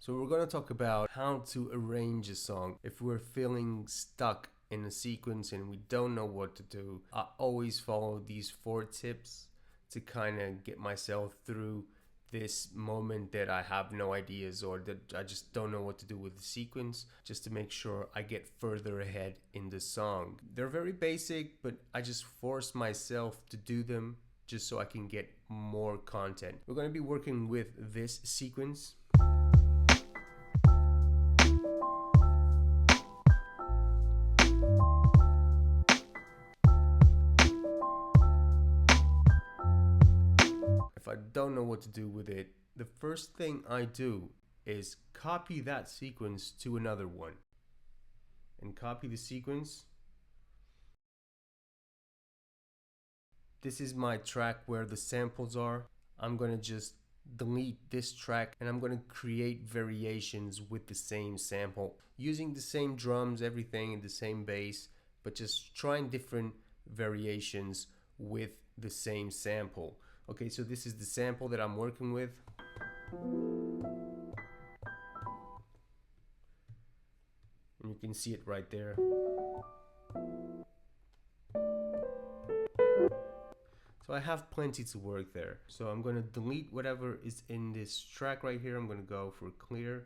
So we're going to talk about how to arrange a song if we're feeling stuck in a sequence and we don't know what to do. I always follow these 4 tips to kind of get myself through this moment that I have no ideas or that I just don't know what to do with the sequence, just to make sure I get further ahead in the song. They're very basic, but I just force myself to do them just so I can get more content. We're going to be working with this sequence. If I don't know what to do with it, the first thing I do is copy that sequence to another one. And copy the sequence. This is my track where the samples are. I'm going to just delete this track and I'm going to create variations with the same sample, using the same drums, everything, and the same bass, but just trying different variations with the same sample. Okay, so this is the sample that I'm working with. And you can see it right there. So I have plenty to work there. So I'm going to delete whatever is in this track right here. I'm going to go for clear,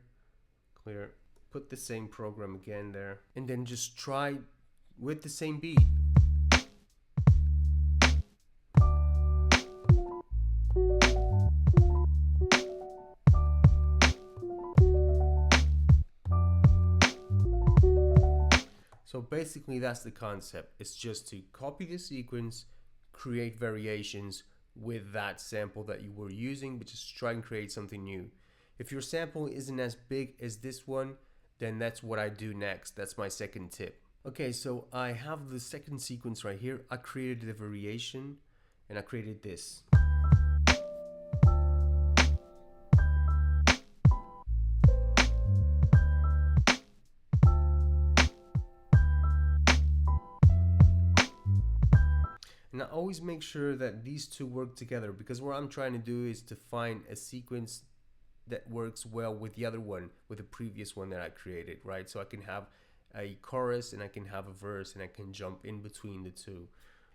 put the same program again there, and then just try with the same beat. So basically that's the concept. It's just to copy the sequence, create variations with that sample that you were using, but just try and create something new. If your sample isn't as big as this one, then that's what I do next. That's my second tip. Okay, so I have the second sequence right here. I created a variation and I created this. And I always make sure that these two work together, because what I'm trying to do is to find a sequence that works well with the other one, with the previous one that I created, right? So I can have a chorus and I can have a verse and I can jump in between the two.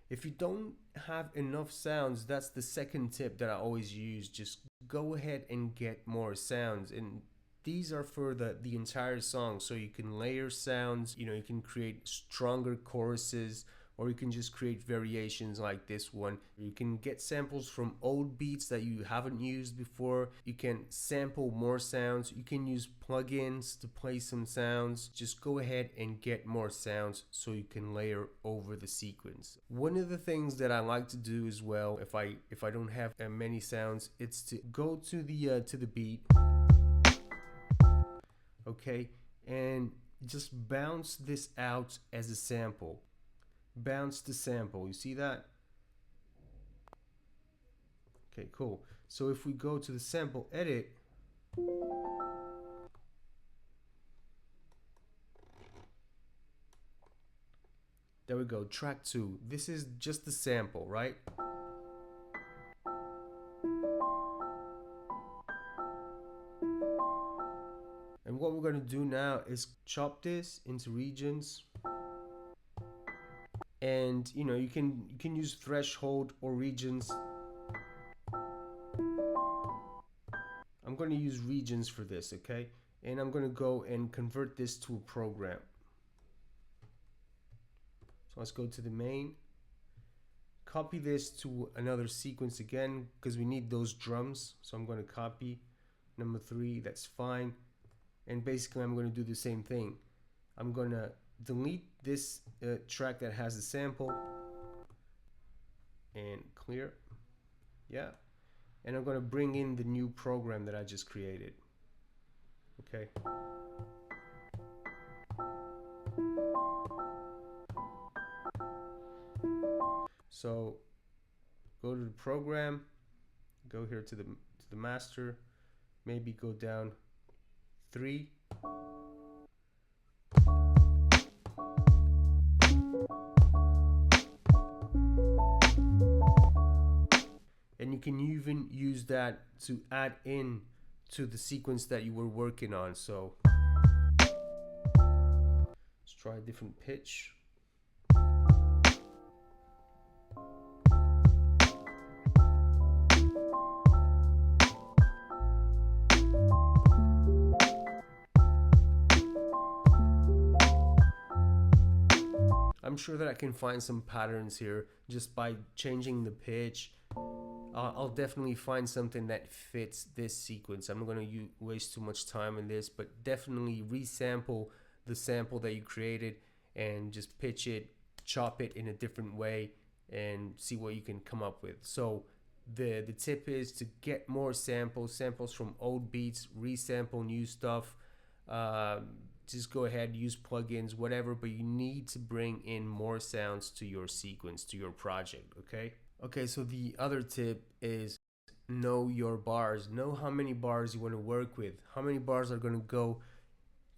If you don't have enough sounds, that's the second tip that I always use. Just go ahead and get more sounds. And these are for the entire song, so you can layer sounds, you can create stronger choruses, or you can just create variations like this one. You can get samples from old beats that you haven't used before. You can sample more sounds. You can use plugins to play some sounds. Just go ahead and get more sounds so you can layer over the sequence. One of the things that I like to do as well, if I don't have many sounds, it's to go to the beat, okay, and just bounce this out as a sample. Bounce the sample, you see that? Okay, cool. So if we go to the sample edit, there we go, track 2. This is just the sample, right? And what we're going to do now is chop this into regions. And you can use threshold or regions. I'm going to use regions for this, okay? And I'm going to go and convert this to a program. So let's go to the main, copy this to another sequence again, because we need those drums. So I'm going to copy number 3, that's fine. And basically I'm going to do the same thing. I'm going to delete this track that has the sample and clear, yeah, and I'm going to bring in the new program that I just created. Okay, so go to the program, go here to the master, maybe go down 3. And you can even use that to add in to the sequence that you were working on. So let's try a different pitch. I'm sure that I can find some patterns here just by changing the pitch. I'll definitely find something that fits this sequence. I'm not going to waste too much time in this, but definitely resample the sample that you created and just pitch it, chop it in a different way, and see what you can come up with. So the tip is to get more samples from old beats, resample new stuff. Just go ahead, use plugins, whatever, but you need to bring in more sounds to your sequence, to your project, okay? Okay, so the other tip is know your bars. Know how many bars you want to work with. How many bars are going to go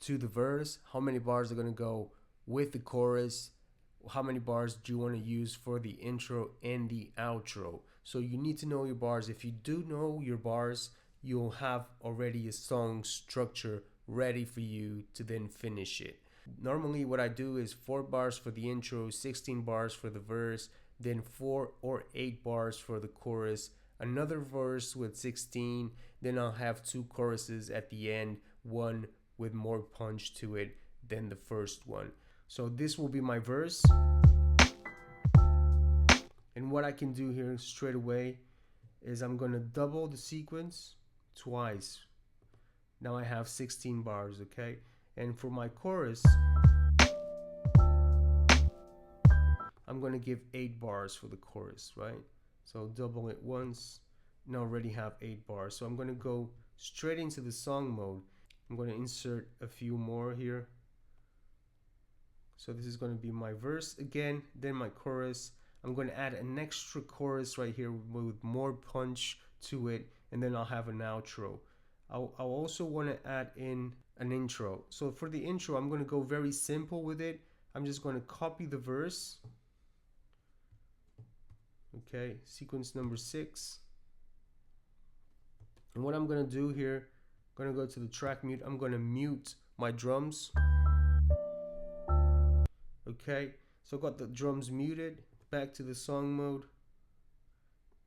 to the verse? How many bars are going to go with the chorus? How many bars do you want to use for the intro and the outro? So you need to know your bars. If you do know your bars, you'll have already a song structure ready for you to then finish it. Normally what I do is 4 bars for the intro, 16 bars for the verse, then 4 or 8 bars for the chorus, another verse with 16, then I'll have 2 choruses at the end, one with more punch to it than the first one. So this will be my verse. And what I can do here straight away is I'm going to double the sequence twice. Now I have 16 bars, okay? And for my chorus, I'm going to give 8 bars for the chorus, right? So double it once. Now I already have 8 bars. So I'm going to go straight into the song mode. I'm going to insert a few more here. So this is going to be my verse again, then my chorus. I'm going to add an extra chorus right here with more punch to it, and then I'll have an outro. I'll also want to add in an intro. So for the intro, I'm going to go very simple with it. I'm just going to copy the verse. Okay, sequence number 6. And what I'm going to do here, I'm going to go to the track mute. I'm going to mute my drums. Okay, so I've got the drums muted. Back to the song mode.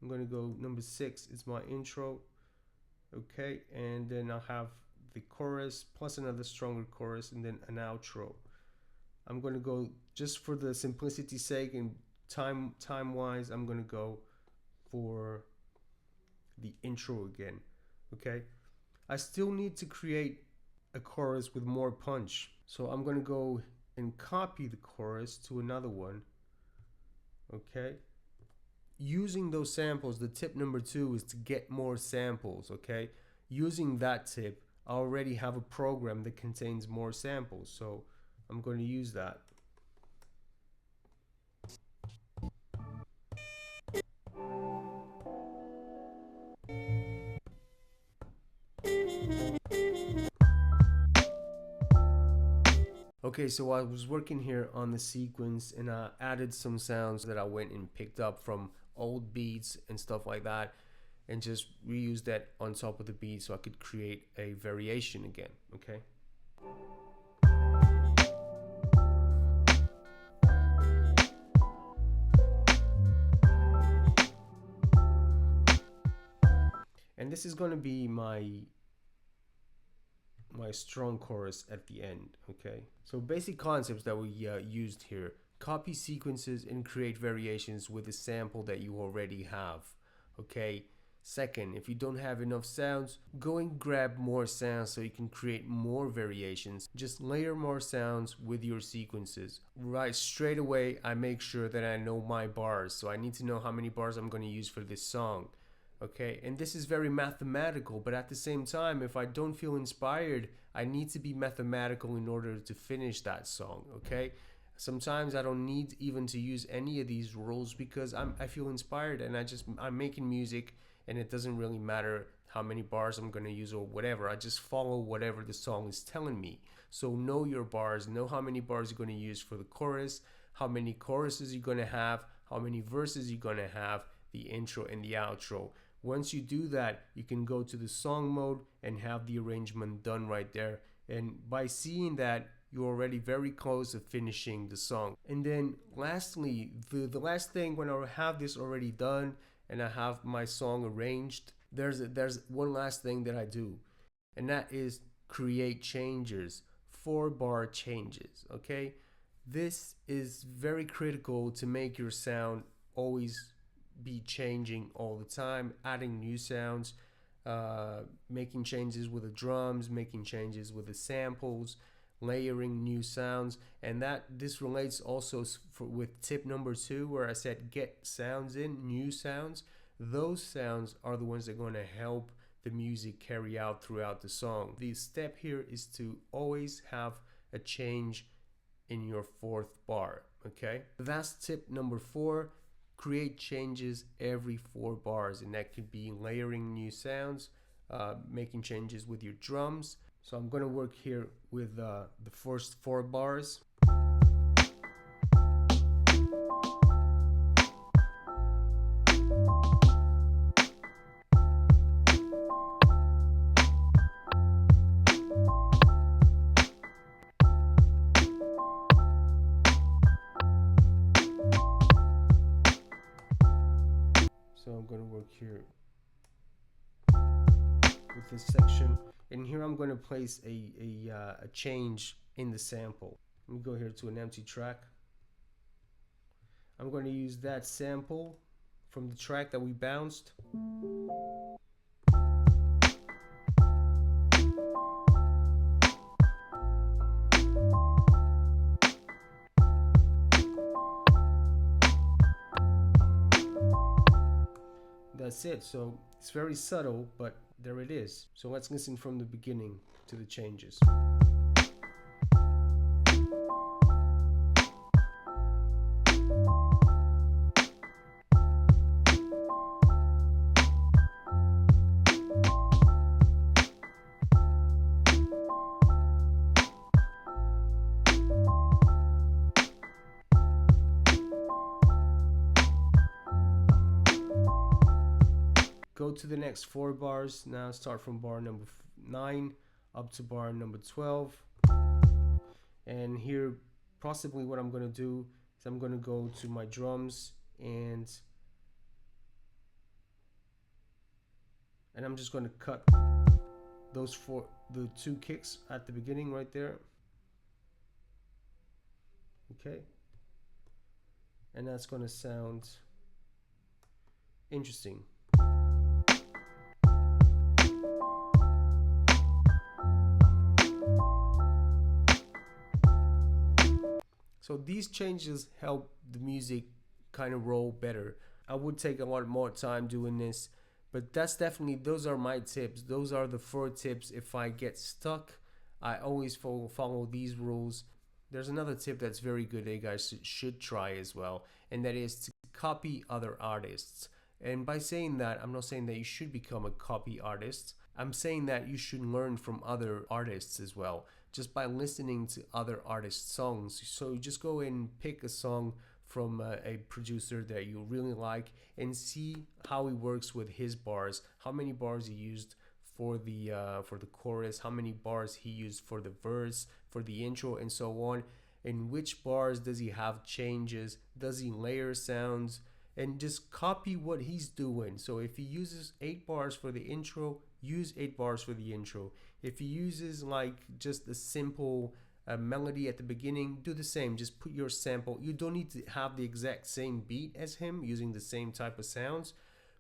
I'm going to go number 6 is my intro. Okay, and then I'll have the chorus plus another stronger chorus and then an outro. I'm going to go, just for the simplicity's sake and time wise, I'm going to go for the intro again. Okay, I still need to create a chorus with more punch, so I'm going to go and copy the chorus to another one. Okay, using those samples, the tip number 2 is to get more samples. Okay, using that tip, I already have a program that contains more samples, so I'm going to use that. Okay, so I was working here on the sequence and I added some sounds that I went and picked up from old beats and stuff like that, and just reused that on top of the beat so I could create a variation again. Okay. And this is going to be my strong chorus at the end. Okay, so basic concepts that we used here: copy sequences and create variations with a sample that you already have. Okay, second, if you don't have enough sounds, go and grab more sounds so you can create more variations. Just layer more sounds with your sequences. Right, straight away I make sure that I know my bars, so I need to know how many bars I'm going to use for this song. Okay, and this is very mathematical, but at the same time, if I don't feel inspired, I need to be mathematical in order to finish that song. Okay, sometimes I don't need even to use any of these rules because I feel inspired and I'm making music, and it doesn't really matter how many bars I'm going to use or whatever. I just follow whatever the song is telling me. So know your bars, know how many bars you're going to use for the chorus, how many choruses you're going to have, how many verses you're going to have, the intro and the outro. Once you do that, you can go to the song mode and have the arrangement done right there. And by seeing that, you're already very close to finishing the song. And then lastly, the last thing, when I have this already done and I have my song arranged, there's one last thing that I do, and that is create changes, 4-bar changes. Okay, this is very critical to make your sound always be changing all the time, adding new sounds, making changes with the drums, making changes with the samples, layering new sounds. And that this relates also with tip number 2, where I said get sounds in, new sounds. Those sounds are the ones that are going to help the music carry out throughout the song. The step here is to always have a change in your 4th bar. Okay, that's tip number 4. Create changes every 4 bars, and that could be layering new sounds, making changes with your drums. So I'm going to work here with the first 4 bars. So I'm going to work here with this section, and here I'm going to place a change in the sample. Let me go here to an empty track. I'm going to use that sample from the track that we bounced. That's it. So it's very subtle, but there it is. So let's listen from the beginning to the changes. Go to the next 4 bars. Now start from bar number 9 up to bar number 12. And here, possibly what I'm going to do is I'm going to go to my drums, and I'm just going to cut the 2 kicks at the beginning right there. Okay, and that's going to sound interesting. So these changes help the music kind of roll better. I would take a lot more time doing this, but those are my tips. Those are the 4 tips. If I get stuck, I always follow these rules. There's another tip that's very good that you guys should try as well, and that is to copy other artists. And by saying that, I'm not saying that you should become a copy artist. I'm saying that you should learn from other artists as well, just by listening to other artists' songs. So you just go and pick a song from a producer that you really like and see how he works with his bars, how many bars he used for the chorus, how many bars he used for the verse, for the intro, and so on. In which bars does he have changes? Does he layer sounds? And just copy what he's doing. So if he uses 8 bars for the intro, use 8 bars for the intro. If he uses like just a simple melody at the beginning, do the same. Just put your sample. You don't need to have the exact same beat as him using the same type of sounds,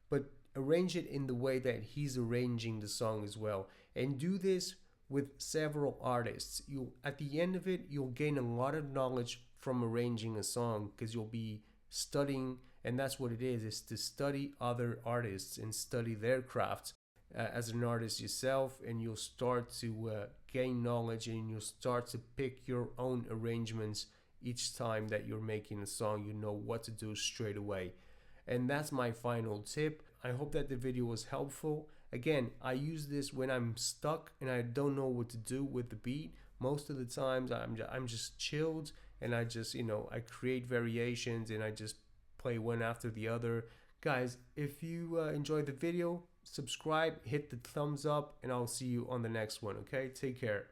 but arrange it in the way that he's arranging the song as well. And do this with several artists. At the end of it, you'll gain a lot of knowledge from arranging a song, because you'll be studying, and that's what it is to study other artists and study their craft as an artist yourself, and you'll start to gain knowledge, and you'll start to pick your own arrangements each time that you're making a song. You know what to do straight away. And that's my final tip. I hope that the video was helpful. Again, I use this when I'm stuck and I don't know what to do with the beat. Most of the times I'm just chilled, and I just, I create variations, and I just play one after the other, Guys, if you enjoyed the video, subscribe, hit the thumbs up, and I'll see you on the next one. Okay, take care.